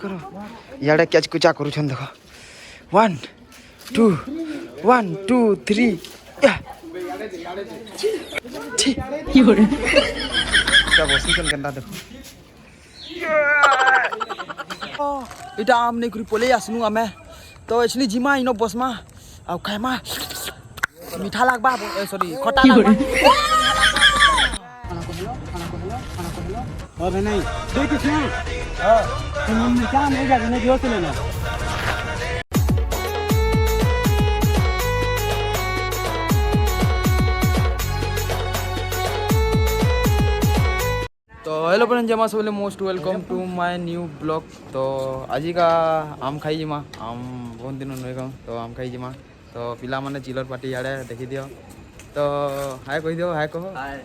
करो यार क्या कुचा करू छन देखो 1 2 1 2 3 Yore. क्या बसी छन केंदा देखो इटा आम नहीं करी पोले आसनु आमे तो एक्चुअली जिमा इनो बसमा आ खायमा मीठा लागबा सॉरी खट्टा लागबा और नहीं देख इसमें हां तुम क्या नहीं जाके नहीं जोर से लेना तो हेलो फ्रेंड जमा सब most welcome to my new blog. तो आज का आम खाई जिमा आम बहुत दिन नहीं खाऊँ तो आम खाई जिमा तो पिला माने चिलर पार्टी याडे देखी दियो तो हाय कह दियो हाय कहो हाय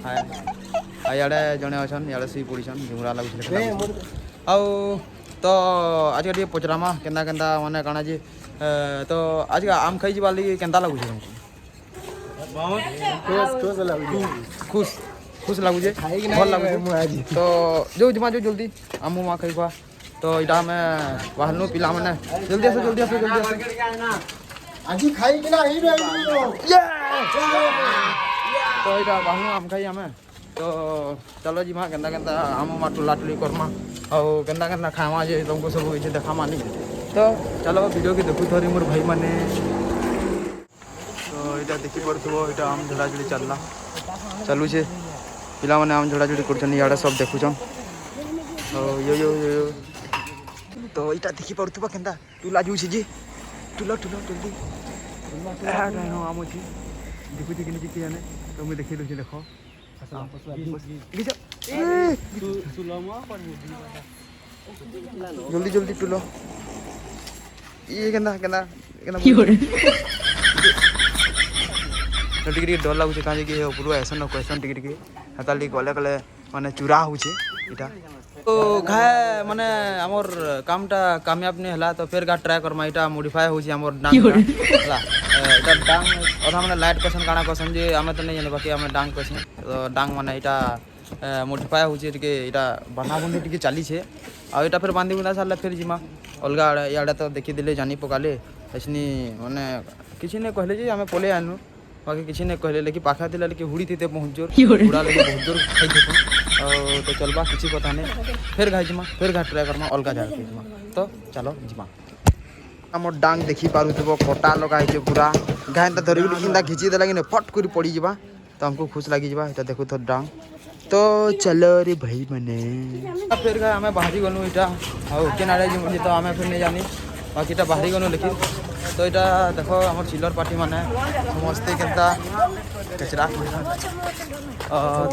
हाय याडे जने अछन याडे सी पड़ीछन झुमरा लागुछ आउ तो आज के पचरामा केंदा केंदा माने काना जी तो आज का आम खाई जिबा लगी केंदा लागुछ तुमको बहुत खुश खुश लगुचे भल लगुचे तो जो जिमा जो जल्दी आम उमा खाइबा तो इटा में बाहरनु पिला माने जल्दी आसो आज खाई कि नहीं रे तो इटा बाहरनु आम खाई हमें तो चलो जिमा केंदा केंदा आम उमा टुला टुली करमा और केंदा केंदा खावा जे तुमको सब इसे देखा मानी तो चलो वीडियो के देखु थोरी मोर भाई माने तो इटा देखि पड़थबो इटा आम झड़ा झड़ी चलला चलू छे पिला माने आम झड़ा झड़ी करछन याडा सब देखुछन यो यो यो तो इटा देखि पड़थबा केंदा टुला जू छी जी टुला टुला जल्दी नो आम छी देखु छी कि कि जाने तो मैं देखि दो छी देखो जल्दी जल्दी टुलो ये केंदा केंदा केंदा Yore. टिके डर लगुचे कहाँ कि ऊपर ऐसा न क्वेश्चन टिके हेताली गले गले माने चूरा होचे इटा तो घाय माने हमर कामटा कामयाब नहीं हला तो फिर गा ट्राई करमा इटा मॉडिफाई होची हमर डांग हला इटा डांग और हमने लाइट क्वेश्चन काना क्वेश्चन जे हमें तो नहीं जाने बाकी हमें डांग क्वेश्चन तो डांग माने इटा मॉडिफाई होची टिके इटा बना बंदी टिके चाली छे आ इटा फिर बांधी बुना साला फिर जिमा अलगा याडा तो देखि दिले जानी पकाले ऐसनी माने किछि ने कहले जे हमें पोले आनु बाकी किसी ने कहले लेकिन पाखा थिला लेकिन हुड़ी थी बहुत जोर हुड़ा लेकिन बहुत जोर खाई थे तो चलबा किसी पता नहीं फिर घाई जिमा फिर घाट ट्राई करमा अलगा जाए जिमा तो चलो जिमा हमर डांग देखि पारु थबो कोटा लगाई छे पूरा घाय त धरि किंदा खिची दे लगिन फट करी पड़ी जिबा तो हमको खुश लागी जिबा एटा देखो तो डांग तो चलो रे भाई मने फिर घाय हमें बाहरी गनु इटा हाउ केनाडे जिमि तो हमें फिर नहीं जानी बाकी इटा बाहरी गनु लेकिन तो इटा देखो हमर चिल्लर पार्टी माने मस्ती केंता कचरा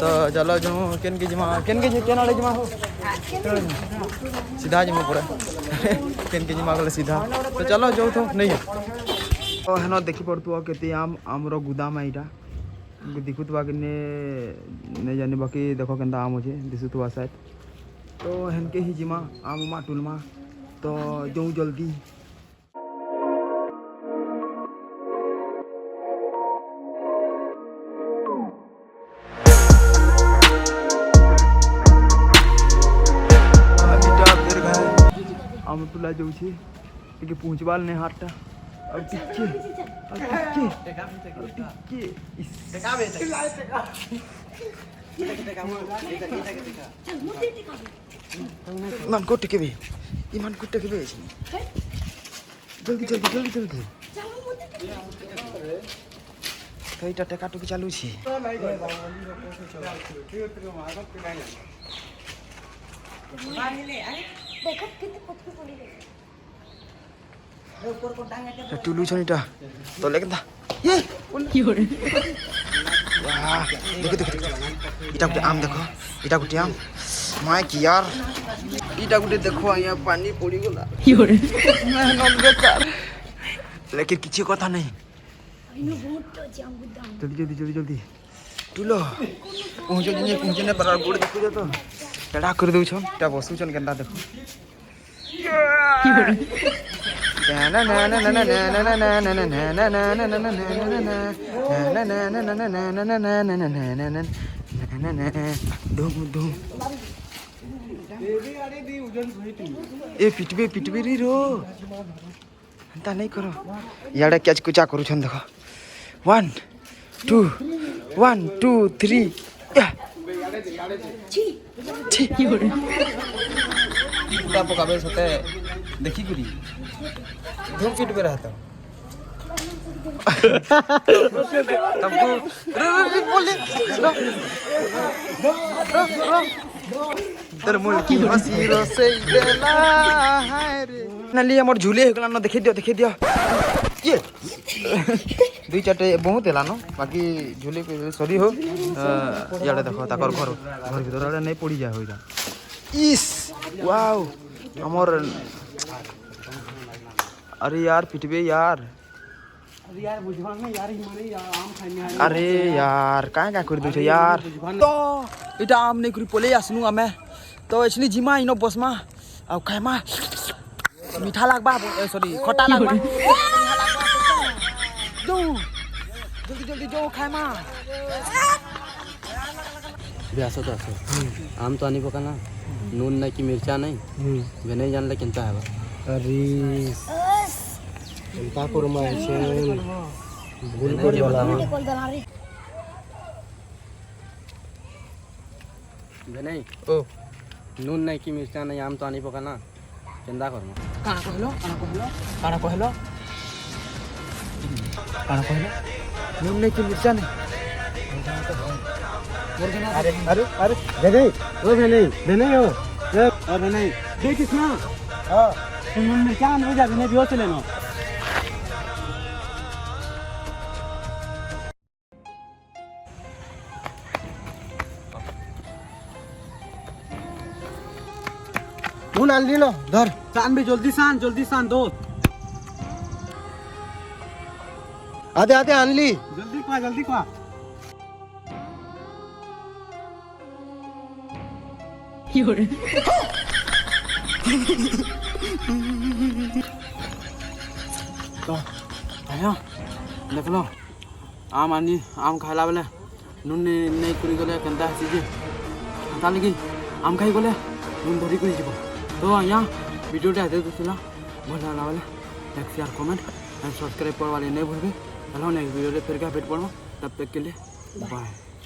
तो चलो जो केन के जिमा केनाडे जिमा हो सीधा जिमा पूरा केन के जिमा गले सीधा तो चलो जो तो नहीं तो हेनो देखि पड़तु केते आम हमरो गुदाम आइटा दिखुतबा कि ने जाने बाकी देखो केंता आम होचे दिसुतबा शायद तो हेनके ही जिमा आम मा टुलमा तो जो जल्दी आम टुला जाऊँ टे पहुँचबाल नहीं हाटा मान को टिके ईमान को टिके जल्दी जल्दी जल्दी जल्दी तो इटा टेका टुकी चालू छी टुलू छनिटा तो लेकिन था ये Yore. वाह देखो देखो इटा गुटे आम देखो इटा गुटे आम माय की यार इटा गुटे देखो यहाँ पानी पड़ी गला Yore. मेहनत बेकार लेकिन किसी कथा नहीं जल्दी जल्दी जल्दी जल्दी टुलो पहुँचने पर गोड़ देखो तो टेढ़ा कर दौ छन ता बसुछन केंदा देखो ए पिटबे री रो एंता नहीं करो याडे कैच कुचा करू छन देखो 1 2 1 2 3 ता पकाबे सते देखी गुरी धूम पिटबे रहता तबको बोले तर मुल्की हसी रोसे देला हाय रे नली हमर झूले हेकला न देखि दियो ये दुई चारटे बहुत हेला न बाकी झूले के सरी हो याडे देखो ताकर घर भीतर आडे नहीं पड़ी जाय होइरा इस वाओ हमर अरे यार पिटबे यार अरे यार क्या कर दो यार तो इटा आम नहीं करी पोले आसनु आमे तो एक्चुअली जिमा इनो बसमा आ खायमा मीठा लागबा सॉरी खट्टा लागबा जो जल्दी जो खायमा आसो तो आसो आम तो आनी पका ना नून नहीं कि मिर्चा नहीं वे नहीं जानले केनता है अरे चिंता करो मैं ऐसे भूल कर वाला नहीं ओ नून नहीं कि मिर्चा नहीं आम तो आनी पका ना चिंता करो काना कहलो नून नहीं कि मिर्चा नहीं अरे भेने ओ भेने हो भेने देख किसना हां नून मिर्चा नहीं जा भेने दियो से लेनो नून आन ली लो धर सान भी जल्दी सान दो आते आन ली जल्दी क्वा You're तो आया देख लो आम आनी आम खाइला बेले नून नहीं करी गले केनता सीजे ता लगी आम खाई गले नून धरी करी जीव तो यहाँ वीडियो आते दूसरा भल लगा बेले like share comment and subscribe करवा नहीं भूलबे हेलो नेक्स्ट वीडियो फिर क्या भेट पड़ो तब तक के लिए बाय।